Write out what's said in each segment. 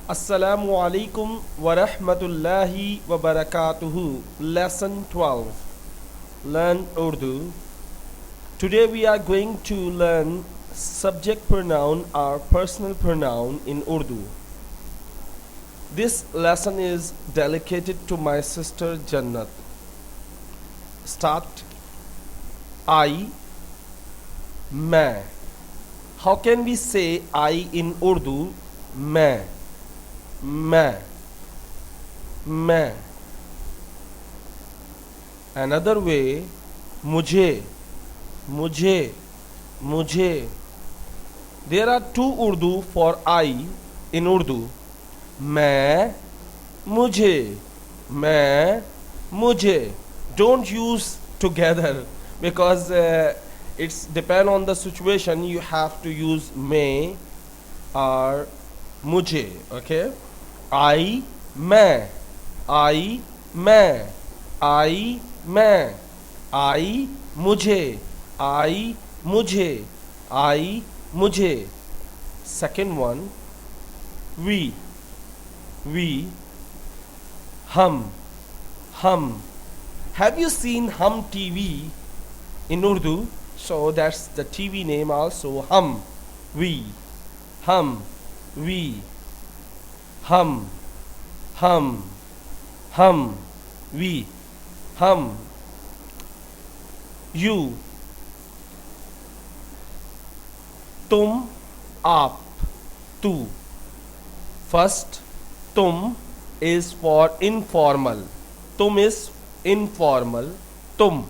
Assalamu alaikum wa rahmatullahi wa barakatuhu. Lesson 12. Learn Urdu. Today we are going to learn subject pronoun or personal pronoun in Urdu. This lesson is dedicated to my sister Jannat. Start. I, मैं. How can we say I in Urdu? मैं. मैं. Another way, मुझे. There are two Urdu for I in Urdu. मैं, मुझे. Don't use together because it's depend on the situation. You have to use मैं or मुझे. Okay. I, मैं. मुझे. Second one, we. हम. Have you seen Hum TV in Urdu? So that's the TV name also. Hum. We. Hum. We. Hum. You. तुम, आप, तू. First, तुम is for informal. तुम is informal. तुम.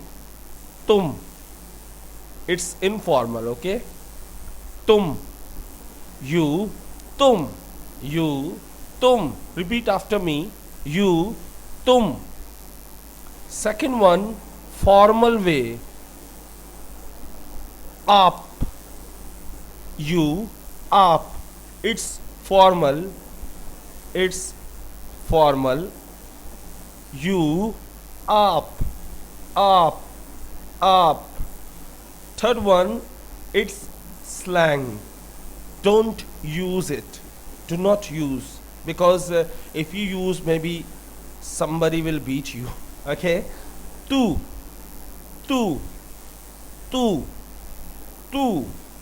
It's informal, okay? तुम. You. तुम. Repeat after me. You. तुम. Second one, formal way. आप. You. आप. It's formal. You. आप. Third one, it's slang. Don't use it. Do not use, because if you use, maybe somebody will beat you. Okay. Tu.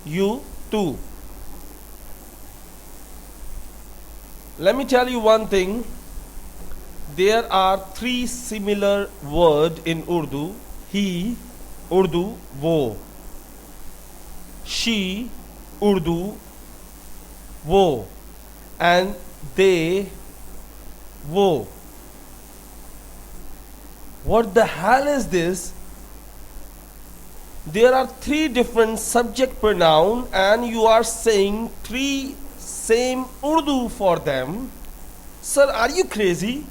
You. Tu. Let me tell you one thing. There are three similar words in Urdu. He, Urdu, wo. She, Urdu, wo. And they, wo. What the hell is this? There are three different subject pronoun and you are saying three same Urdu for them. Sir, are you crazy?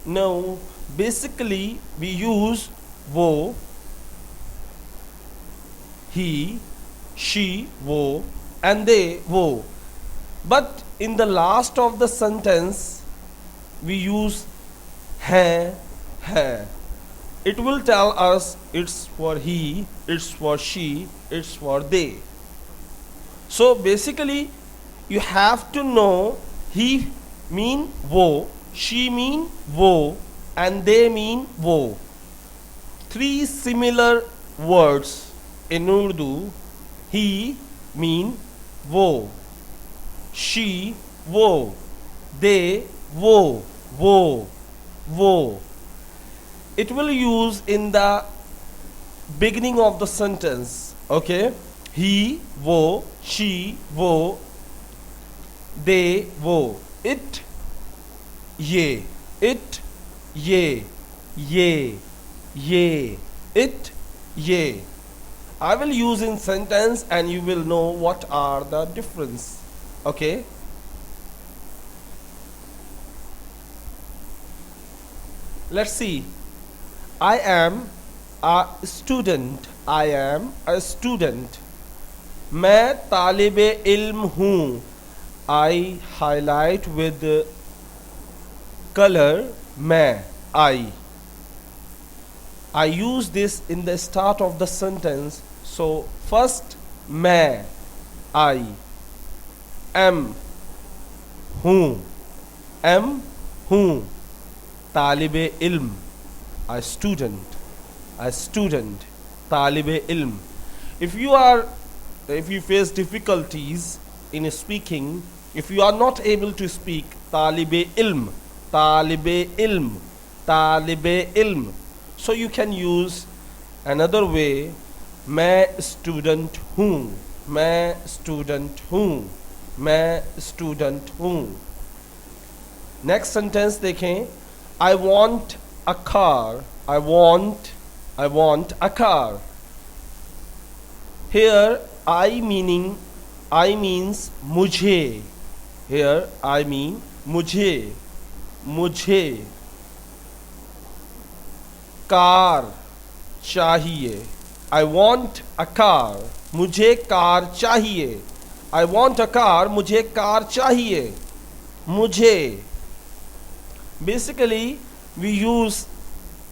No, basically we use wo, he, she, wo, and they, wo. But in the last of the sentence we use hai. It will tell us it's for he, it's for she, it's for they. So basically you have to know he mean wo, she mean wo, and they mean wo. Three similar words in Urdu. He mean wo, she wo, they wo. It will use in the beginning of the sentence. Okay. He wo, she wo, they wo. It ye. It ye. It ye. I will use in sentence and you will know what are the difference. Okay. Let's see. I am a student. मैं तालिबे इल्म हूँ. I highlight with color मैं. I use this in the start of the sentence. So first मैं, I am. हूँ, am हूँ, तालिबे इल्म, a student, तालिबे इल्म. If you face difficulties in speaking, if you are not able to speak, तालिबे इल्म, तालिबे इल्म, तालिबे इल्म, so you can use another way, मैं student हूँ, मैं स्टूडेंट हूँ, मैं स्टूडेंट हूँ. नेक्स्ट सेंटेंस देखें. I want a car, I want a car. Here I means मुझे. Here I mean मुझे, मुझे. कार चाहिए. I want a car, मुझे कार चाहिए. I want a car, मुझे कार चाहिए. मुझे. Basically we use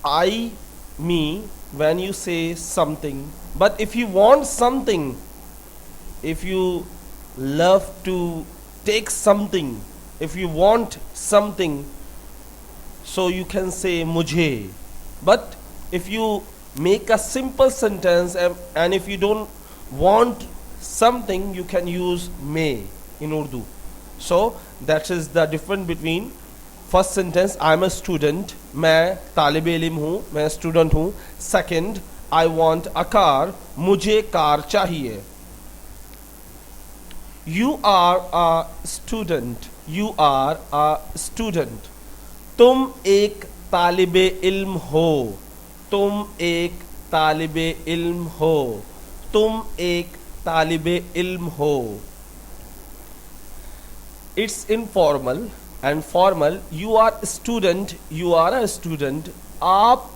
I, me when you say something. But if you want something, if you love to take something, if you want something, so you can say मुझे. But if you make a simple sentence and if you don't want something, you can use may in Urdu. So that is the difference between first sentence, I am a student, मैं तालिबे इल्म हूँ, मैं student हूँ. Second, I want a car, मुझे car चाहिए. You are a student, you are a student. तुम एक तालिबे इल्म हो, तुम एक तालिबे इल्म हो, तुम एक तालिबे इल्म हो. It's informal and formal. You are a student, you are a student. आप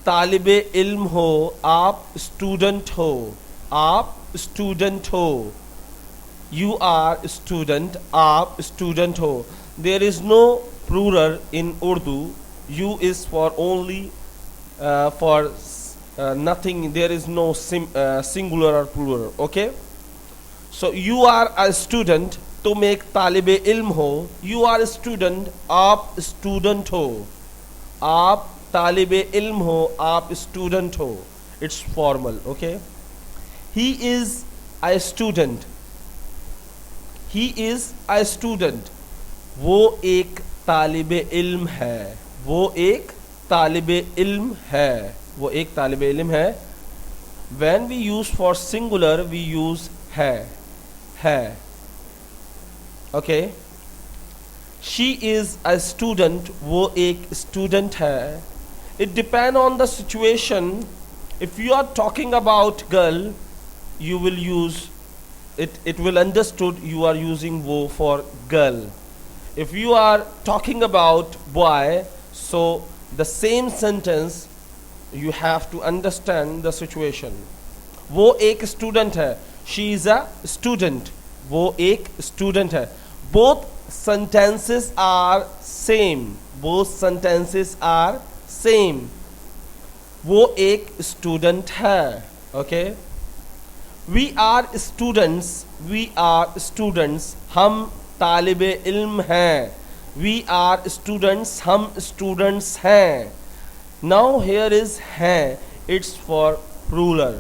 तालिबे इल्म हो, आप स्टूडेंट हो, आप स्टूडेंट हो. You are a student, आप स्टूडेंट हो. There is no plural in Urdu. You is for only for nothing. There is no singular or plural. Okay. So you are a student, तुम एक तालिबे इल्म हो. You are a student, आप student हो, आप तालिबे इल्म हो, आप स्टूडेंट हो. It's formal. Okay. He is a student, he is a student. वो एक तालिबे इल्म है, वो एक तालिबे इल्म है, वो एक तालिबे इल्म है. When we use for singular, we use है. Okay. She is a student, वो एक student है. It depends on the situation. If you are talking about girl, you will use it will understood you are using wo for girl. If you are talking about boy, so the same sentence you have to understand the situation. वो एक student है, she is a student, वो एक student है. Both sentences are same, both sentences are same. वो एक student है. Okay. We are students, we are students. हम तालिबे इल्म हैं. We are students, हम students हैं. Now here is हैं. It's for plural.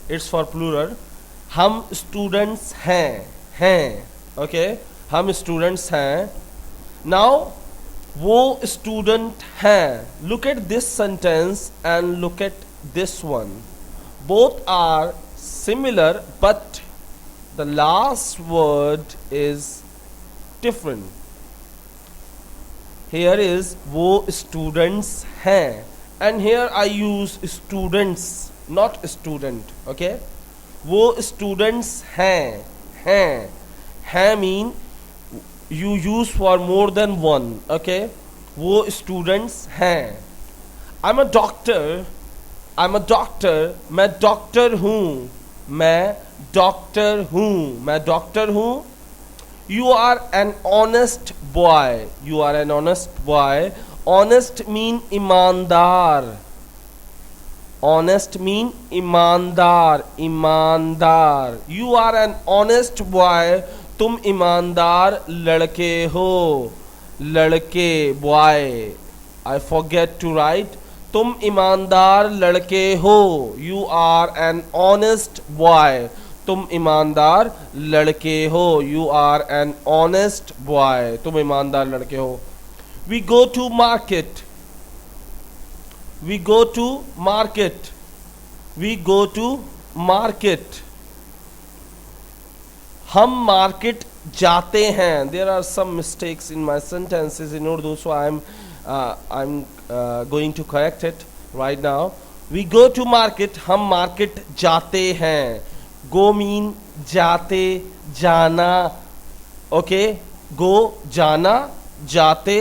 It's for plural. हम students हैं. Okay. हम students हैं. Now वो student हैं. Look at this sentence and look at this one. Both are similar, but the last word is different. Here is वो students हैं, and here I use students, not student. Okay. वो students हैं. Mean you use for more than one. Okay. वो students हैं. I'm a doctor, मैं doctor हूँ, मैं doctor हूँ. You are an honest boy, honest mean ईमानदार, ईमानदार. You are an honest boy, तुम ईमानदार लड़के हो, लड़के boy, I forget to write, तुम ईमानदार लड़के हो, you are an honest boy, तुम ईमानदार लड़के हो, you are an honest boy, तुम ईमानदार लड़के हो। We go to market, we go to market, we go to market, हम मार्केट जाते हैं। There are some mistakes in my sentences in Urdu, so I am going to correct it right now. We go to market, हम market जाते हैं। गो mean जाते, जाना, okay, गो जाना, जाते,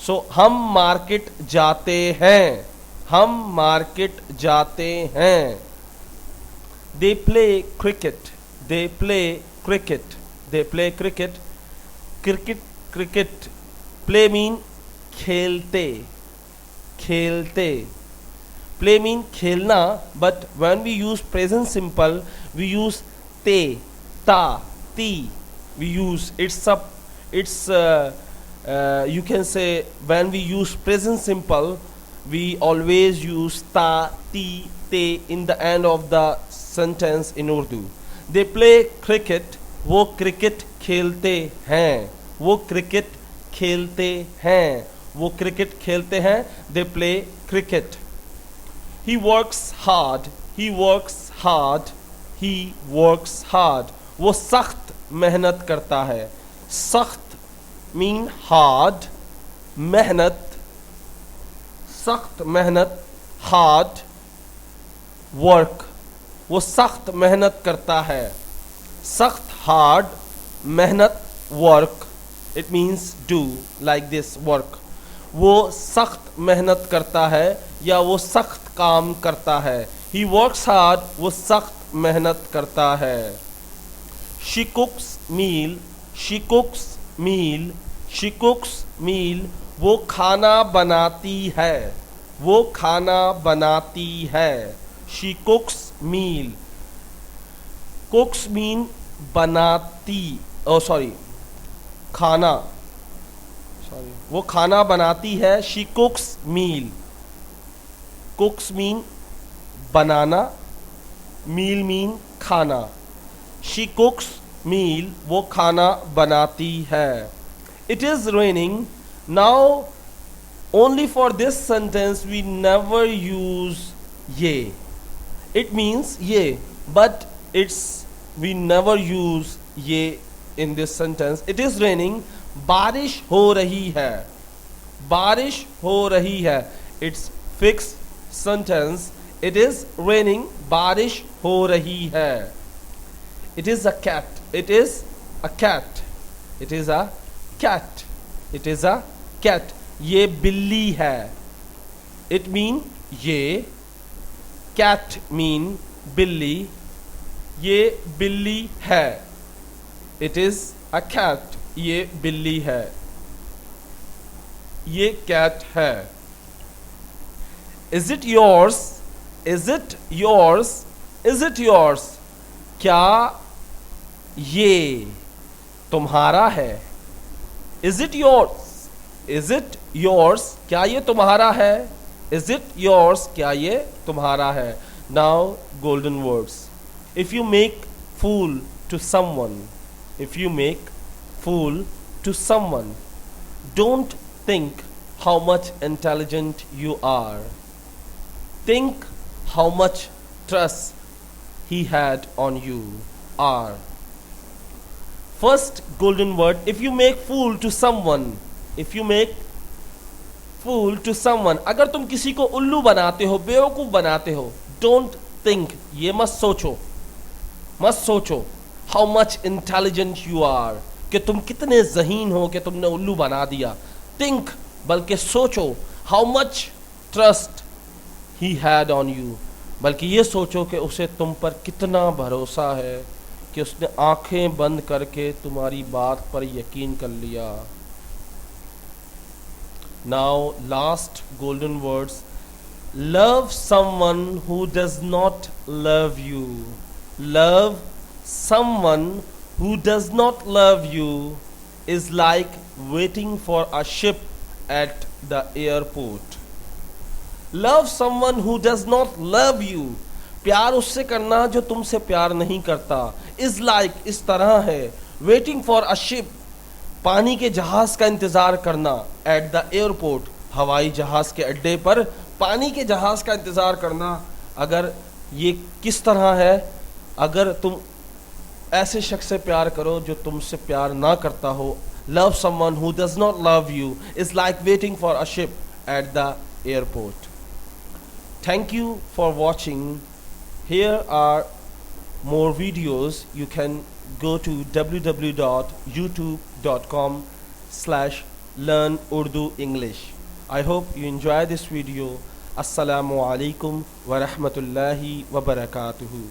सो हम मार्केट जाते हैं, हम मार्केट जाते हैं। They play cricket, they play cricket, they play cricket, cricket, cricket, play mean खेलते, खेलते, play mean खेलना, but when we use present simple we use te, ta, ti, we use it's you can say when we use present simple we always use ta, ti, te in the end of the sentence in Urdu. They play cricket, वो cricket खेलते हैं, वो cricket खेलते हैं, वो cricket खेलते हैं। They play cricket. He works hard, he works hard, he works hard. वो सख्त मेहनत करता है। सख्त mean hard, मेहनत, सख्त मेहनत, hard work, वो सख्त मेहनत करता है। सख्त हार्ड, मेहनत work, it means do like this work. वो सख्त मेहनत करता है या वो सख्त काम करता है। ही वर्क्स हार्ड, वो सख्त मेहनत करता है। She cooks meal, she cooks meal, she cooks meal, वो खाना बनाती है, वो खाना बनाती है। She cooks meal, cooks mean बनाती, oh sorry, खाना, sorry, वो खाना बनाती है। she cooks meal, cooks mean banana, meal mean खाना। she cooks meal, वो खाना बनाती है। it is raining, now only for this sentence we never use ye. It means ye, but we never use ye in this sentence. It is raining, बारिश हो रही है, बारिश हो रही है। It's fixed sentence. It is raining, बारिश हो रही है। It is a cat, it is a cat, it is a cat, it is a cat. ये बिल्ली है। It mean ये, cat mean बिल्ली, ये बिल्ली है। It is a cat, ये बिल्ली है, ये cat है। Is it yours, is it yours, is it yours, क्या ये तुम्हारा है। Is it yours, is it yours, क्या ये तुम्हारा है। Is it yours, क्या ये तुम्हारा है। Now golden words. If you make fool to someone, if you make fool to someone, don't think how much intelligent you are. Think how much trust he had on you. Are. First golden word, if you make fool to someone, if you make fool to someone, अगर तुम किसी को उल्लू बनाते हो, बेवकूफ बनाते हो, don't think, ये मत सोचो, मत सोचो how much intelligent you are, कि तुम कितने ज़हीन हो कि तुमने उल्लू बना दिया। think, बल्कि सोचो how much trust he had on you, बल्कि ये सोचो कि उसे तुम पर कितना भरोसा है कि उसने आंखें बंद करके तुम्हारी बात पर यकीन कर लिया। Now last golden words, love someone who does not love you, love someone who does not love you is like waiting for a ship at the airport. Love someone who does not love you. प्यार उससे करना जो तुमसे प्यार नहीं करता. Is like इस तरह है. Waiting for a ship, पानी के जहाज का इंतजार करना. At the airport, हवाई जहाज के अड्डे पर पानी के जहाज का इंतजार करना. अगर ये किस तरह है, अगर तुम ऐसे शख्स से प्यार करो जो तुमसे प्यार ना करता हो. Love someone who does not love you is like waiting for a ship at the airport. Thank you for watching. Here are more videos. You can go to www.youtube.com/learn-Urdu-English. I hope you enjoy this video. Assalamu alaikum wa rahmatullahi wa barakatuhu.